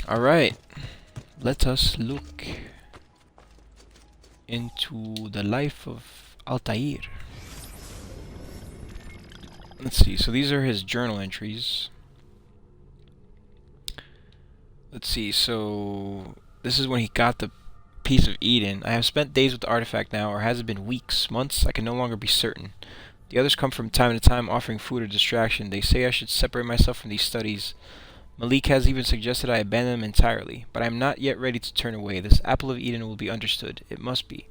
Alright, let us look into the life of Altair. Let's see, so these are his journal entries. Let's see, so this is when he got the piece of Eden. I have spent days with the artifact now, or has it been weeks, months? I can no longer be certain. The others come from time to time offering food or distraction. They say I should separate myself from these studies. Malik has even suggested I abandon them entirely, but I am not yet ready to turn away. This apple of Eden will be understood. It must be.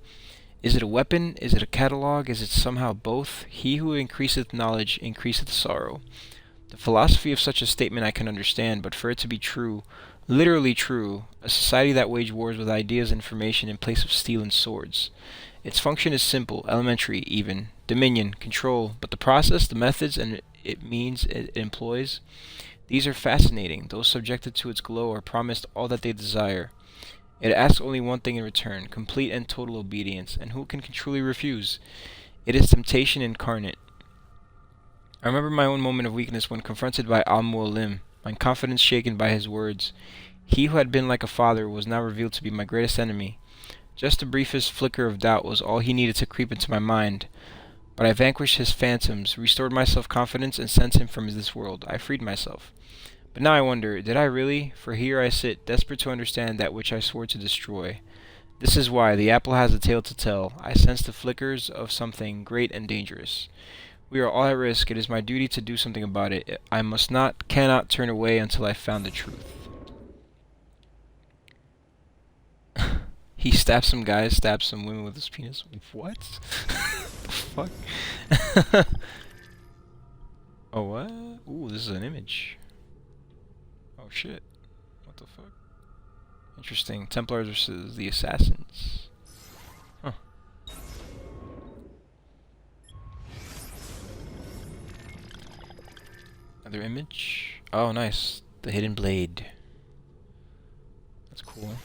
Is it a weapon? Is it a catalogue? Is it somehow both? He who increaseth knowledge increaseth sorrow. The philosophy of such a statement I can understand, but for it to be true, literally true, a society that wage wars with ideas and information in place of steel and swords. Its function is simple, elementary even, dominion, control, but the process, the methods, and it means it employs, these are fascinating. Those subjected to its glow are promised all that they desire. It asks only one thing in return, complete and total obedience, and who can truly refuse? It is temptation incarnate. I remember my own moment of weakness when confronted by Al-Mu'alim, my confidence shaken by his words. He who had been like a father was now revealed to be my greatest enemy. Just the briefest flicker of doubt was all he needed to creep into my mind. But I vanquished his phantoms, restored my self-confidence, and sent him from this world. I freed myself. But now I wonder, did I really? For here I sit, desperate to understand that which I swore to destroy. This is why the apple has a tale to tell. I sense the flickers of something great and dangerous. We are all at risk. It is my duty to do something about it. I cannot turn away until I found the truth. He stabbed some guys, stabbed some women with his penis. What? The fuck? Oh, what? Ooh, this is an image. Oh, shit. What the fuck? Interesting. Templars versus the Assassins. Huh. Another image. Oh, nice. The Hidden Blade. That's cool.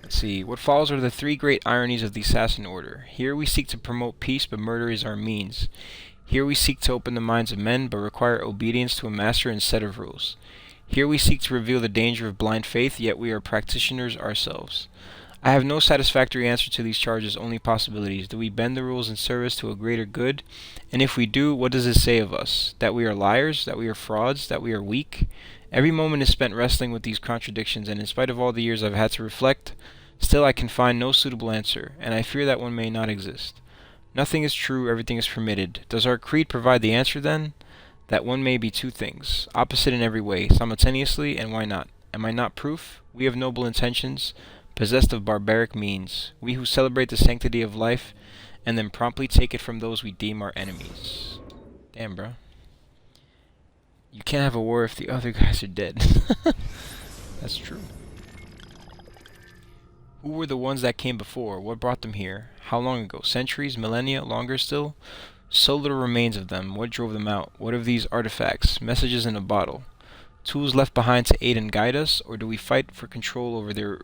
Let's see. What follows are the three great ironies of the Assassin Order. Here we seek to promote peace, but murder is our means. Here we seek to open the minds of men, but require obedience to a master instead of rules. Here we seek to reveal the danger of blind faith, yet we are practitioners ourselves. I have no satisfactory answer to these charges, only possibilities. Do we bend the rules in service to a greater good? And if we do, what does it say of us? That we are liars? That we are frauds? That we are weak? Every moment is spent wrestling with these contradictions, and in spite of all the years I've had to reflect, still I can find no suitable answer, and I fear that one may not exist. Nothing is true, everything is permitted. Does our creed provide the answer, then? That one may be two things, opposite in every way, simultaneously, and why not? Am I not proof? We have noble intentions, possessed of barbaric means. We who celebrate the sanctity of life, and then promptly take it from those we deem our enemies. Damn, bro. You can't have a war if the other guys are dead. That's true. Who were the ones that came before? What brought them here? How long ago? Centuries? Millennia? Longer still? So little remains of them. What drove them out? What of these artifacts? Messages in a bottle. Tools left behind to aid and guide us? Or do we fight for control over their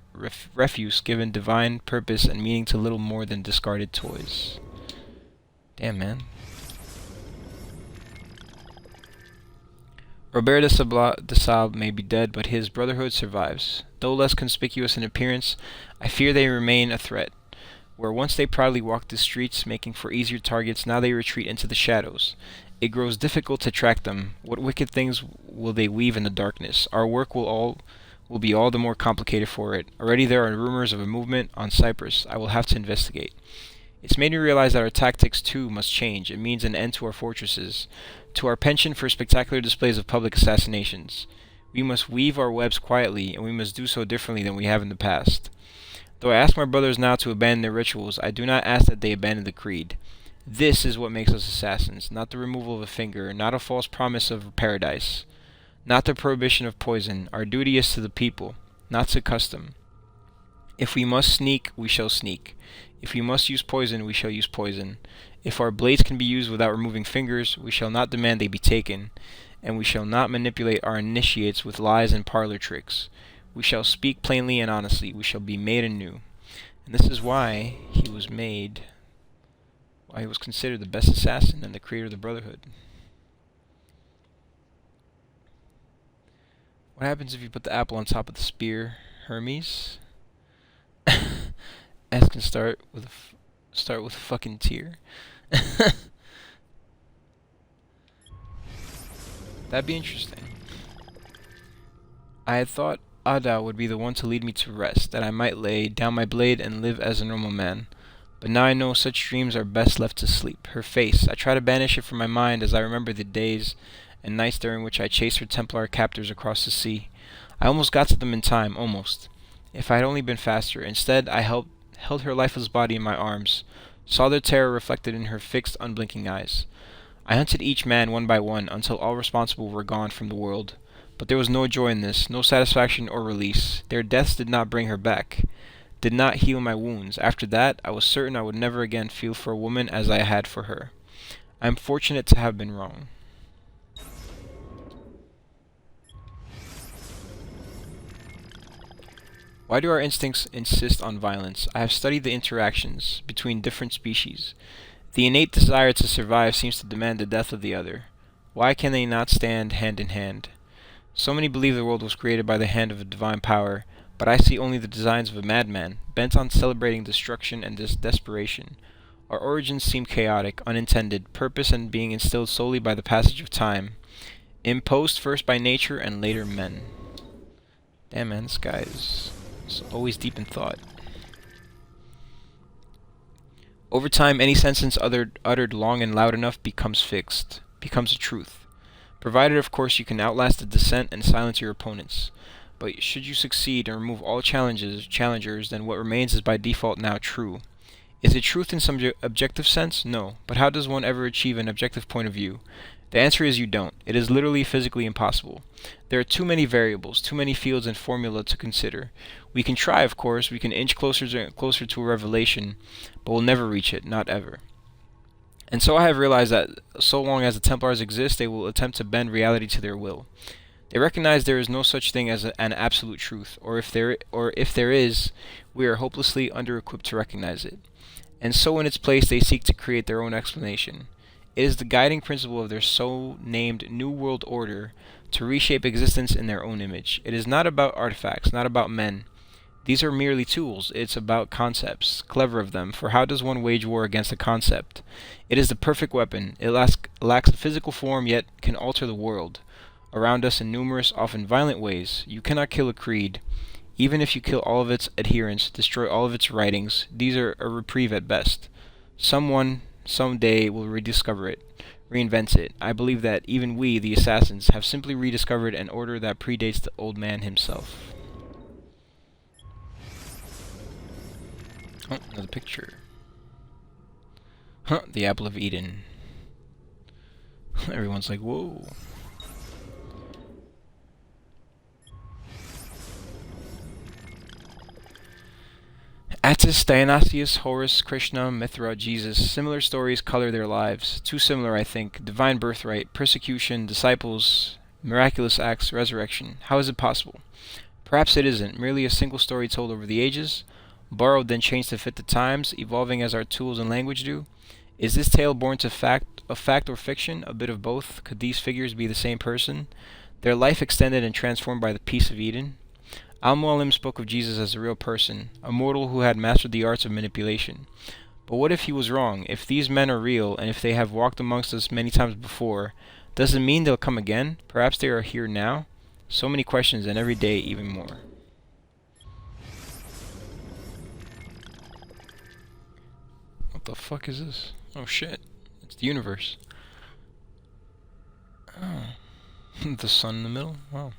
refuse given divine purpose and meaning to little more than discarded toys? Damn, man. Robert de Sable may be dead, but his brotherhood survives. Though less conspicuous in appearance, I fear they remain a threat. Where once they proudly walked the streets, making for easier targets, now they retreat into the shadows. It grows difficult to track them. What wicked things will they weave in the darkness? Our work will be all the more complicated for it. Already there are rumors of a movement on Cyprus. I will have to investigate. It's made me realize that our tactics, too, must change. It means an end to our fortresses, to our penchant for spectacular displays of public assassinations. We must weave our webs quietly, and we must do so differently than we have in the past. Though I ask my brothers now to abandon their rituals, I do not ask that they abandon the creed. This is what makes us assassins, not the removal of a finger, not a false promise of paradise, not the prohibition of poison. Our duty is to the people, not to custom. If we must sneak, we shall sneak. If we must use poison, we shall use poison. If our blades can be used without removing fingers, we shall not demand they be taken, and we shall not manipulate our initiates with lies and parlor tricks. We shall speak plainly and honestly. We shall be made anew. And this is why he was considered the best assassin and the creator of the Brotherhood. What happens if you put the apple on top of the spear, Hermes? S can start with a fucking tear. That'd be interesting. I had thought Ada would be the one to lead me to rest, that I might lay down my blade and live as a normal man. But now I know such dreams are best left to sleep. Her face, I try to banish it from my mind as I remember the days and nights during which I chased her Templar captors across the sea. I almost got to them in time, almost. If I had only been faster. Instead, I held her lifeless body in my arms, saw their terror reflected in her fixed, unblinking eyes. I hunted each man one by one until all responsible were gone from the world. But there was no joy in this, no satisfaction or release. Their deaths did not bring her back, did not heal my wounds. After that, I was certain I would never again feel for a woman as I had for her. I am fortunate to have been wrong. Why do our instincts insist on violence? I have studied the interactions between different species. The innate desire to survive seems to demand the death of the other. Why can they not stand hand in hand? So many believe the world was created by the hand of a divine power, but I see only the designs of a madman, bent on celebrating destruction and desperation. Our origins seem chaotic, unintended, purpose and being instilled solely by the passage of time, imposed first by nature and later men. Damn man, this guy is always deep in thought. Over time, any sentence uttered long and loud enough becomes fixed, becomes a truth. Provided, of course, you can outlast the dissent and silence your opponents. But should you succeed and remove all challengers, then what remains is by default now true. Is it truth in some objective sense? No. But how does one ever achieve an objective point of view? The answer is you don't. It is literally physically impossible. There are too many variables, too many fields and formula to consider. We can try, of course, we can inch closer to a revelation, but we'll never reach it, not ever. And so I have realized that so long as the Templars exist, they will attempt to bend reality to their will. They recognize there is no such thing as an absolute truth, or if there is, we are hopelessly under-equipped to recognize it. And so in its place they seek to create their own explanation. It is the guiding principle of their so-named New World Order to reshape existence in their own image. It is not about artifacts, not about men. These are merely tools. It's about concepts. Clever of them, for how does one wage war against a concept? It is the perfect weapon. It lacks a physical form, yet can alter the world around us in numerous, often violent ways. You cannot kill a creed. Even if you kill all of its adherents, destroy all of its writings, these are a reprieve at best. Someone, someday, will rediscover it, reinvent it. I believe that even we, the assassins, have simply rediscovered an order that predates the old man himself. Oh, another picture. Huh, the Apple of Eden. Everyone's like, whoa. Attis, Dionysius, Horus, Krishna, Mithra, Jesus. Similar stories color their lives. Too similar, I think. Divine birthright, persecution, disciples, miraculous acts, resurrection. How is it possible? Perhaps it isn't. Merely a single story told over the ages, borrowed then changed to fit the times, evolving as our tools and language do. Is this tale born to fact or fiction? A bit of both. Could these figures be the same person? Their life extended and transformed by the peace of Eden? Al-Mualim spoke of Jesus as a real person, a mortal who had mastered the arts of manipulation. But what if he was wrong? If these men are real, and if they have walked amongst us many times before, does it mean they'll come again? Perhaps they are here now? So many questions, and every day even more. What the fuck is this? Oh shit. It's the universe. Oh. The sun in the middle? Wow.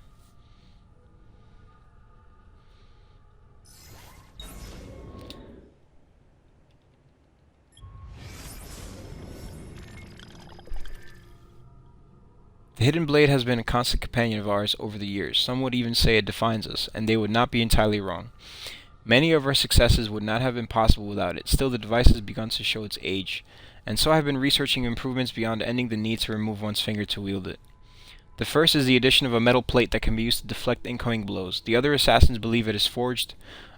The Hidden Blade has been a constant companion of ours over the years. Some would even say it defines us, and they would not be entirely wrong. Many of our successes would not have been possible without it. Still, the device has begun to show its age, and so I have been researching improvements beyond ending the need to remove one's finger to wield it. The first is the addition of a metal plate that can be used to deflect incoming blows. The other assassins believe it is forged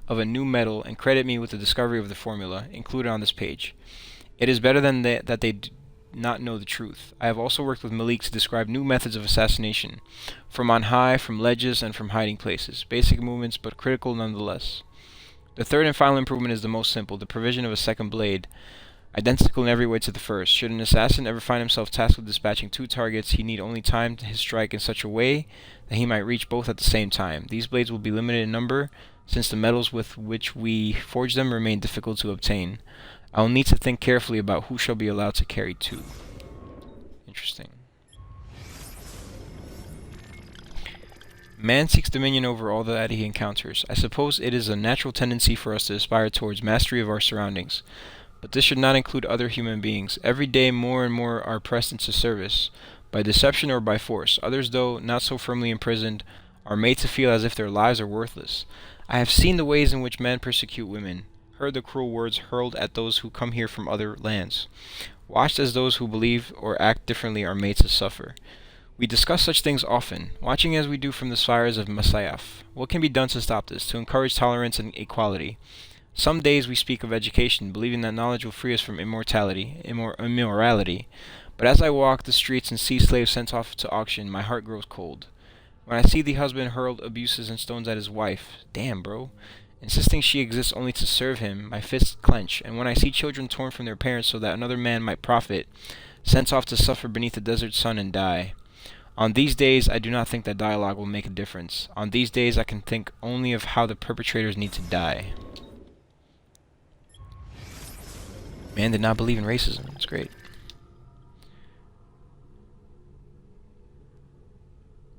of a new metal and credit me with the discovery of the formula included on this page. It is better than that they not know the truth. I have also worked with Malik to describe new methods of assassination, from on high, from ledges, and from hiding places. Basic movements, but critical nonetheless. The third and final improvement is the most simple, the provision of a second blade, identical in every way to the first. Should an assassin ever find himself tasked with dispatching two targets, he need only time his strike in such a way that he might reach both at the same time. These blades will be limited in number, since the metals with which we forge them remain difficult to obtain. I will need to think carefully about who shall be allowed to carry two. Interesting. Man seeks dominion over all that he encounters. I suppose it is a natural tendency for us to aspire towards mastery of our surroundings. But this should not include other human beings. Every day more and more are pressed into service, by deception or by force. Others, though not so firmly imprisoned, are made to feel as if their lives are worthless. I have seen the ways in which men persecute women, heard the cruel words hurled at those who come here from other lands, watched as those who believe or act differently are made to suffer. We discuss such things often, watching as we do from the spires of Masayaf. What can be done to stop this, to encourage tolerance and equality? Some days we speak of education, believing that knowledge will free us from immorality. But as I walk the streets and see slaves sent off to auction, my heart grows cold. When I see the husband hurl abuses and stones at his wife, damn, bro, insisting she exists only to serve him, my fists clench. And when I see children torn from their parents so that another man might profit, sent off to suffer beneath the desert sun and die. On these days, I do not think that dialogue will make a difference. On these days, I can think only of how the perpetrators need to die. Man did not believe in racism. It's great.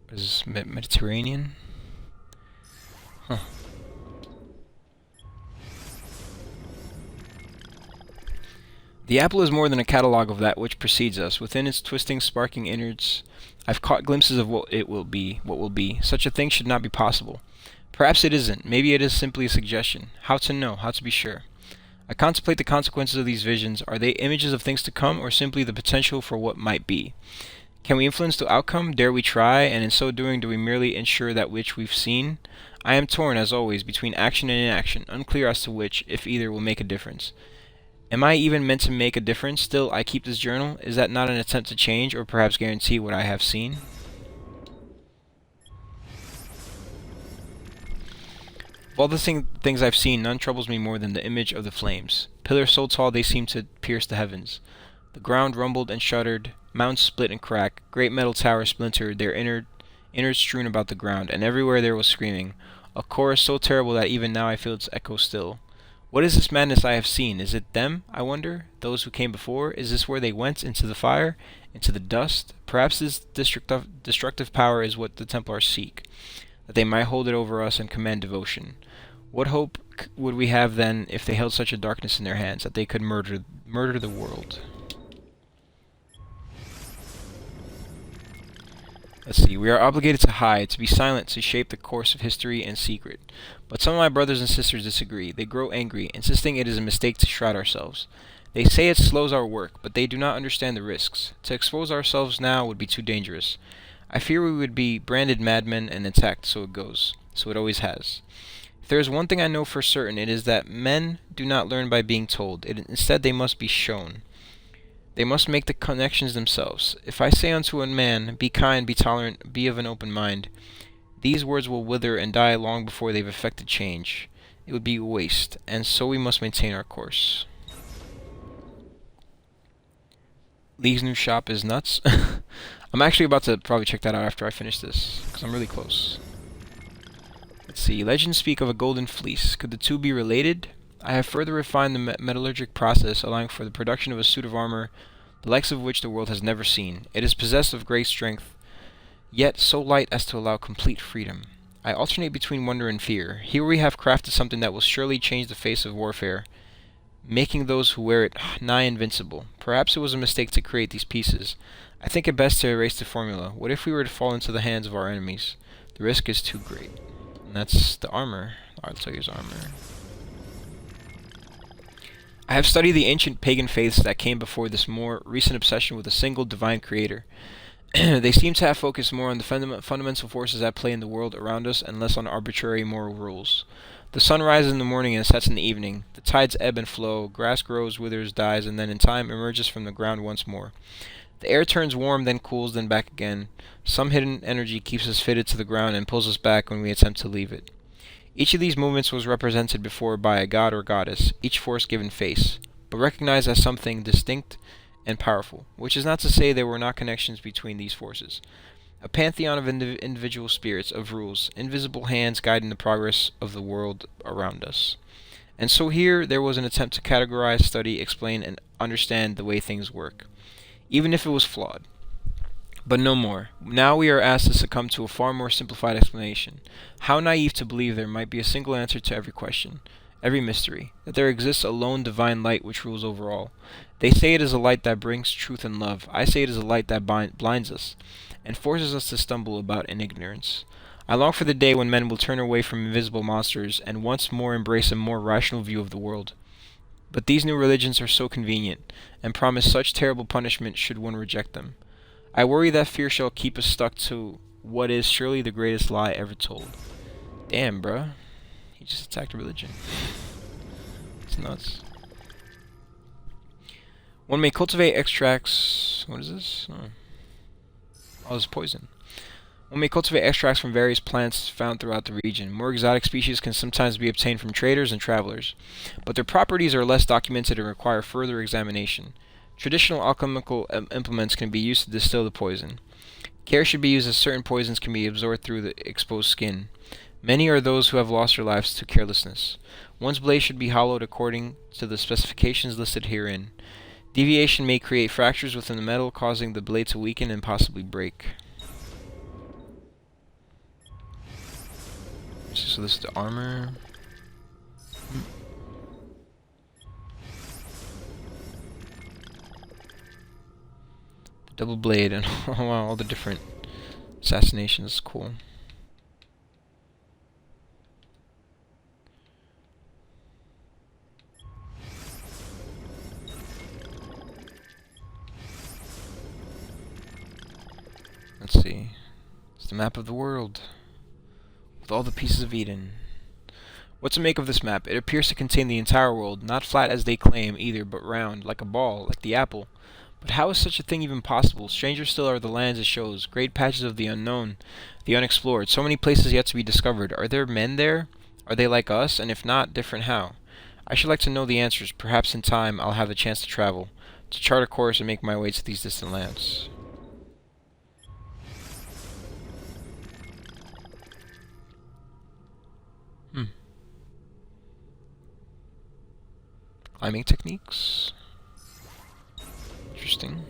What is this? Mediterranean? Huh. The apple is more than a catalogue of that which precedes us. Within its twisting, sparking innards, I've caught glimpses of what will be. Such a thing should not be possible. Perhaps it isn't. Maybe it is simply a suggestion. How to know? How to be sure? I contemplate the consequences of these visions. Are they images of things to come, or simply the potential for what might be? Can we influence the outcome? Dare we try? And in so doing, do we merely ensure that which we've seen? I am torn, as always, between action and inaction, unclear as to which, if either, will make a difference. Am I even meant to make a difference? Still, I keep this journal. Is that not an attempt to change, or perhaps guarantee what I have seen? Of all the things I've seen, none troubles me more than the image of the flames. Pillars so tall they seemed to pierce the heavens. The ground rumbled and shuddered, mountains split and cracked, great metal towers splintered, their innards strewn about the ground, and everywhere there was screaming, a chorus so terrible that even now I feel its echo still. What is this madness I have seen? Is it them, I wonder? Those who came before? Is this where they went? Into the fire? Into the dust? Perhaps this destructive power is what the Templars seek, that they might hold it over us and command devotion. What hope would we have then if they held such a darkness in their hands, that they could murder the world? Let's see. We are obligated to hide, to be silent, to shape the course of history in secret. But some of my brothers and sisters disagree. They grow angry, insisting it is a mistake to shroud ourselves. They say it slows our work, but they do not understand the risks. To expose ourselves now would be too dangerous. I fear we would be branded madmen and attacked, so it goes. So it always has. If there is one thing I know for certain, it is that men do not learn by being told. Instead, they must be shown. They must make the connections themselves. If I say unto a man, be kind, be tolerant, be of an open mind, these words will wither and die long before they've effected change. It would be a waste, and so we must maintain our course. Lee's new shop is nuts. I'm actually about to probably check that out after I finish this, because I'm really close. Let's see. Legends speak of a golden fleece. Could the two be related? I have further refined the metallurgic process, allowing for the production of a suit of armor, the likes of which the world has never seen. It is possessed of great strength, yet so light as to allow complete freedom. I alternate between wonder and fear. Here we have crafted something that will surely change the face of warfare, making those who wear it nigh invincible. Perhaps it was a mistake to create these pieces. I think it best to erase the formula. What if we were to fall into the hands of our enemies? The risk is too great. And that's the armor. Altair's armor. I have studied the ancient pagan faiths that came before this more recent obsession with a single divine creator. They seem to have focused more on the fundamental forces at play in the world around us and less on arbitrary moral rules. The sun rises in the morning and sets in the evening. The tides ebb and flow, grass grows, withers, dies, and then in time emerges from the ground once more. The air turns warm, then cools, then back again. Some hidden energy keeps us fitted to the ground and pulls us back when we attempt to leave it. Each of these movements was represented before by a god or goddess, each force given face, but recognized as something distinct and powerful, which is not to say there were not connections between these forces. A pantheon of individual spirits, of rules, invisible hands guiding the progress of the world around us. And so here there was an attempt to categorize, study, explain, and understand the way things work, even if it was flawed. But no more. Now we are asked to succumb to a far more simplified explanation. How naive to believe there might be a single answer to every question, every mystery, that there exists a lone divine light which rules over all. They say it is a light that brings truth and love. I say it is a light that blinds us, and forces us to stumble about in ignorance. I long for the day when men will turn away from invisible monsters and once more embrace a more rational view of the world. But these new religions are so convenient, and promise such terrible punishment should one reject them. I worry that fear shall keep us stuck to what is surely the greatest lie ever told. Damn, bruh. He just attacked religion. It's nuts. One may cultivate extracts... What is this? Oh, this is poison. One may cultivate extracts from various plants found throughout the region. More exotic species can sometimes be obtained from traders and travelers, but their properties are less documented and require further examination. Traditional alchemical implements can be used to distill the poison. Care should be used as certain poisons can be absorbed through the exposed skin. Many are those who have lost their lives to carelessness. One's blade should be hollowed according to the specifications listed herein. Deviation may create fractures within the metal, causing the blade to weaken and possibly break. So this is the armor. The double blade and all the different assassinations. Cool. Let's see. It's the map of the world, with all the pieces of Eden. What to make of this map? It appears to contain the entire world, not flat as they claim either, but round, like a ball, like the apple. But how is such a thing even possible? Stranger still are the lands it shows, great patches of the unknown, the unexplored, so many places yet to be discovered. Are there men there? Are they like us? And if not, different how? I should like to know the answers. Perhaps in time I'll have the chance to travel, to chart a course and make my way to these distant lands. Climbing techniques. Interesting.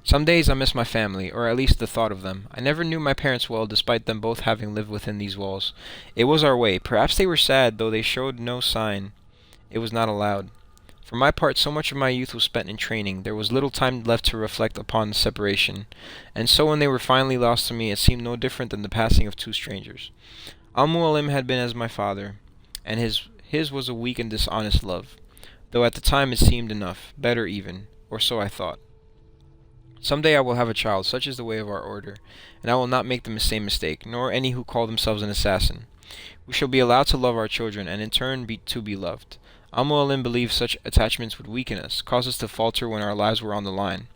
Some days I miss my family, or at least the thought of them. I never knew my parents well, despite them both having lived within these walls. It was our way. Perhaps they were sad, though they showed no sign. It was not allowed. For my part, so much of my youth was spent in training. There was little time left to reflect upon the separation. And so when they were finally lost to me, it seemed no different than the passing of two strangers. Al-Mualim had been as my father, and his was a weak and dishonest love, though at the time it seemed enough, better even, or so I thought. Some day I will have a child, such is the way of our order, and I will not make the same mistake, nor any who call themselves an assassin. We shall be allowed to love our children, and in turn to be loved. Al-Mualim believed such attachments would weaken us, cause us to falter when our lives were on the line.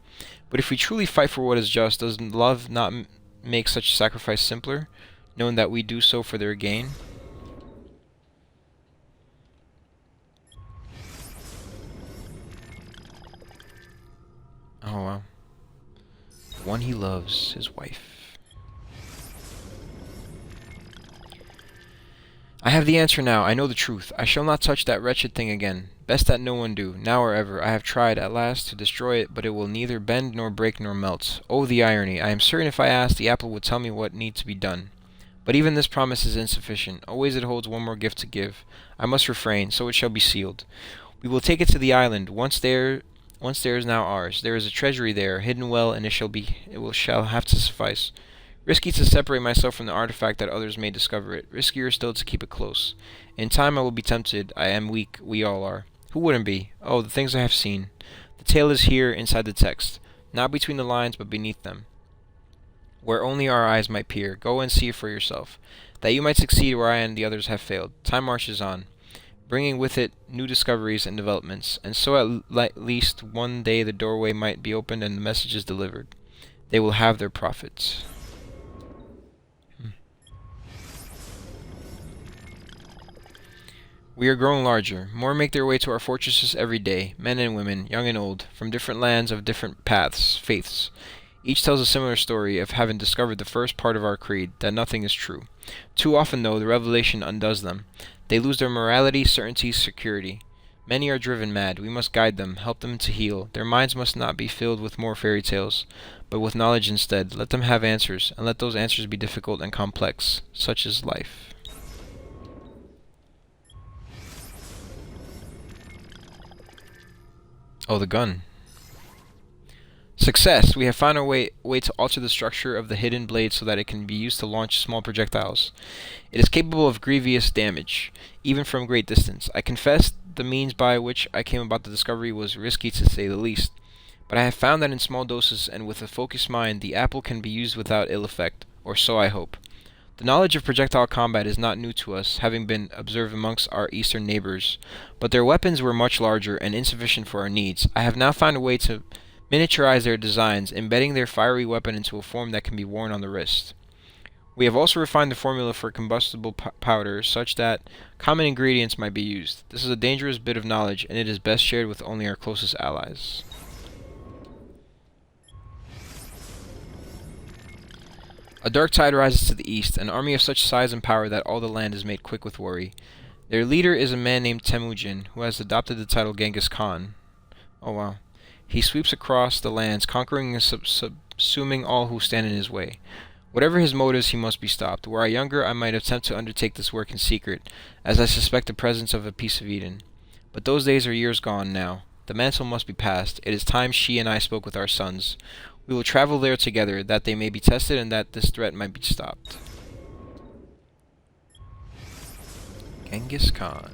But if we truly fight for what is just, does love not make such sacrifice simpler, knowing that we do so for their gain? Oh wow. The one he loves, his wife. I have the answer now. I know the truth. I shall not touch that wretched thing again. Best that no one do, now or ever. I have tried, at last, to destroy it, but it will neither bend nor break nor melt. Oh, the irony. I am certain if I asked, the apple would tell me what needs to be done. But even this promise is insufficient. Always it holds one more gift to give. I must refrain, so it shall be sealed. We will take it to the island. Once there is now ours. There is a treasury there, hidden well, and shall have to suffice. Risky to separate myself from the artifact that others may discover it. Riskier still to keep it close. In time I will be tempted. I am weak. We all are. Who wouldn't be? Oh, the things I have seen. The tale is here, inside the text. Not between the lines, but beneath them. where only our eyes might peer. Go and see for yourself, that you might succeed where I and the others have failed. Time marches on, bringing with it new discoveries and developments, and so at least one day the doorway might be opened and the messages delivered. They will have their profits. We are growing larger. More make their way to our fortresses every day, men and women, young and old, from different lands of different paths, faiths. Each tells a similar story of having discovered the first part of our creed, that nothing is true. Too often, though, the revelation undoes them. They lose their morality, certainty, security. Many are driven mad. We must guide them, help them to heal. Their minds must not be filled with more fairy tales, but with knowledge instead. Let them have answers, and let those answers be difficult and complex, such as life. Oh, the gun. Success! We have found a way to alter the structure of the hidden blade so that it can be used to launch small projectiles. It is capable of grievous damage, even from great distance. I confess the means by which I came about the discovery was risky to say the least, but I have found that in small doses and with a focused mind, the apple can be used without ill effect, or so I hope. The knowledge of projectile combat is not new to us, having been observed amongst our eastern neighbors, but their weapons were much larger and insufficient for our needs. I have now found a way to miniaturize their designs, embedding their fiery weapon into a form that can be worn on the wrist. We have also refined the formula for combustible powder such that common ingredients might be used. This is a dangerous bit of knowledge, and it is best shared with only our closest allies. A dark tide rises to the east, an army of such size and power that all the land is made quick with worry. Their leader is a man named Temujin, who has adopted the title Genghis Khan. Oh wow. He sweeps across the lands, conquering and subsuming all who stand in his way. Whatever his motives, he must be stopped. Were I younger, I might attempt to undertake this work in secret, as I suspect the presence of a piece of Eden. But those days are years gone now. The mantle must be passed. It is time she and I spoke with our sons. We will travel there together, that they may be tested and that this threat might be stopped. Genghis Khan.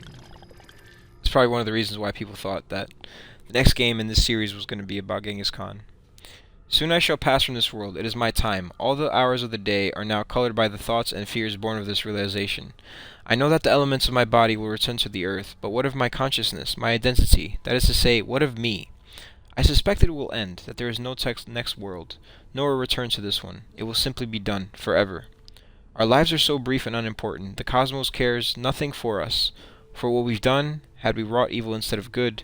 That's probably one of the reasons why people thought that the next game in this series was going to be about Genghis Khan. Soon I shall pass from this world. It is my time. All the hours of the day are now colored by the thoughts and fears born of this realization. I know that the elements of my body will return to the earth, but what of my consciousness, my identity? That is to say, what of me? I suspect it will end, that there is no next world, nor a return to this one. It will simply be done, forever. Our lives are so brief and unimportant. The cosmos cares nothing for us. For what we've done, had we wrought evil instead of good,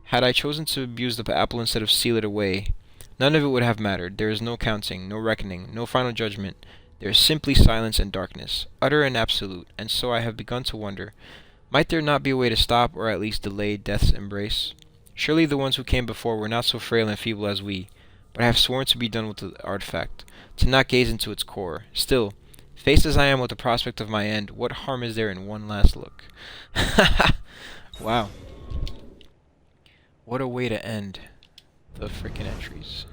had I chosen to abuse the apple instead of seal it away, none of it would have mattered. There is no counting, no reckoning, no final judgment. There is simply silence and darkness, utter and absolute, and so I have begun to wonder, might there not be a way to stop, or at least delay, death's embrace? Surely the ones who came before were not so frail and feeble as we, but I have sworn to be done with the artifact, to not gaze into its core. Still, faced as I am with the prospect of my end, what harm is there in one last look? Wow. What a way to end the frickin' entries.